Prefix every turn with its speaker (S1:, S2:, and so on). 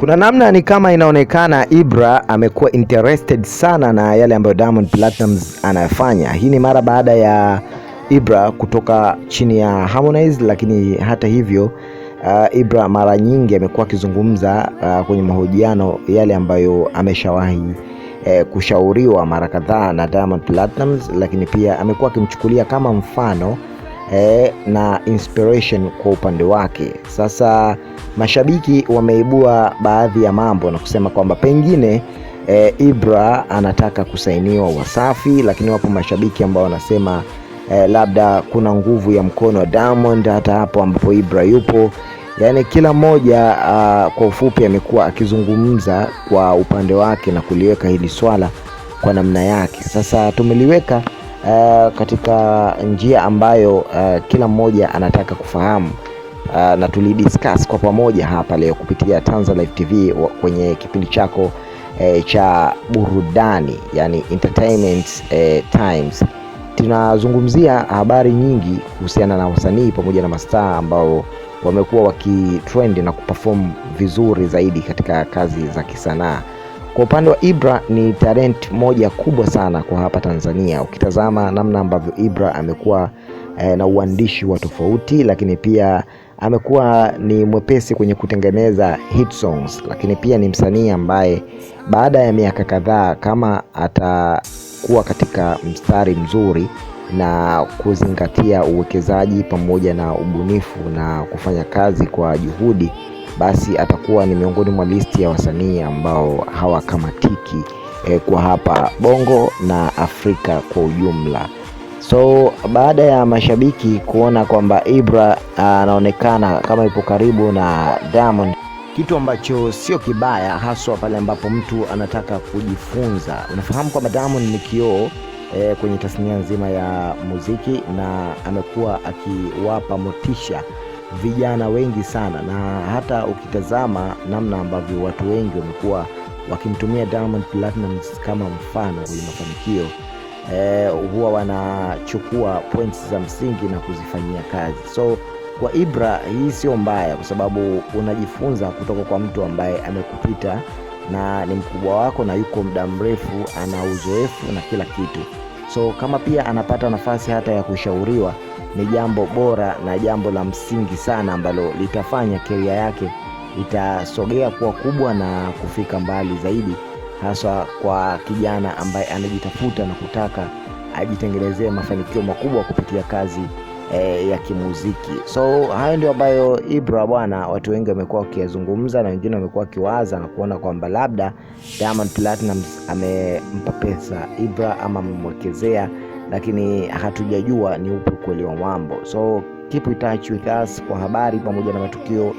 S1: Kuna namna ni kama inaonekana Ibra amekuwa interested sana na yale ambayo Diamond Platnumz anayofanya. Hii ni mara baada ya Ibra kutoka chini ya Harmonize, lakini hata hivyo Ibra mara nyingi amekuwa akizungumza kwenye mahojiano yale ambayo ameshawahi kushauriwa mara kadhaa na Diamond Platnumz, lakini pia amekuwa akimchukulia kama mfano na inspiration kwa upande wake. Sasa mashabiki wameibua baadhi ya mambo na kusema kwamba pengine Ibra anataka kusainiwa Wasafi, lakini wapo mashabiki ambao wanasema labda kuna nguvu ya mkono wa Diamond hata hapo ambapo Ibra yupo. Yani kila mmoja kwa ufupi amekuwa akizungumza kwa upande wake na kuliweka hili swala kwa namna yake. Sasa tumeliweka katika njia ambayo kila mmoja anataka kufahamu na tulidiscuss kwa pamoja hapa leo kupitia Tanzania Live TV kwenye kipindi chako cha burudani, yani entertainment times. Tunazungumzia habari nyingi kuhusiana na wasanii pamoja na mastaa ambao wamekuwa wakitrend na kuperform vizuri zaidi katika kazi za kisanaa. Kwa upande wa Ibra ni talent moja kubwa sana kwa hapa Tanzania. Ukitazama namna ambavyo Ibra amekuwa na uandishi wa tofauti, lakini pia amekuwa ni mwepesi kwenye kutengeneza hit songs, lakini pia ni msanii ambaye baada ya miaka kadhaa kama atakuwa katika mstari mzuri na kuzingatia uwekezaji pamoja na ubunifu na kufanya kazi kwa juhudi, basi atakuwa ni miongoni mwa listi ya wasanii ambao hawakamatiki kwa hapa Bongo na Afrika kwa ujumla. So baada ya mashabiki kuona kwamba Ibra anaonekana kama yupo karibu na Diamond, kitu ambacho sio kibaya, haswa pale ambapo mtu anataka kujifunza. Unafahamu kwamba Diamond ni kioo kwenye tasnia nzima ya muziki na amekuwa akiwapa motisha vijana wengi sana, na hata ukitazama namna ambavyo watu wengi wamekuwa wakimtumia Diamond Platnumz kama mfano kwenye mafanikio, huwa wanachukua points za msingi na kuzifanyia kazi. So kwa Ibra hii sio mbaya, kwa sababu unajifunza kutoka kwa mtu ambaye amekupita na ni mkubwa wako na yuko muda mrefu, ana uzoefu na kila kitu. So kama pia anapata nafasi hata ya kushauriwa, ni jambo bora na jambo la msingi sana ambalo litafanya career yake itasogea kuwa kubwa na kufika mbali zaidi, hasa kwa kijana ambaye anajitafuta na kutaka ajitengenezee mafanikio makubwa kupitia kazi ya kimuziki. So hayo ndio ambayo Ibra bwana, watu wengi wamekuwa wakizungumza na wengine wamekuwa wakiwaza na kuona kwamba labda Diamond Platnumz amempa pesa Ibra ama amemwekezea, lakini hatujajua ni upi ukweli wa mambo. So keep in touch with us kwa habari pamoja na matukio.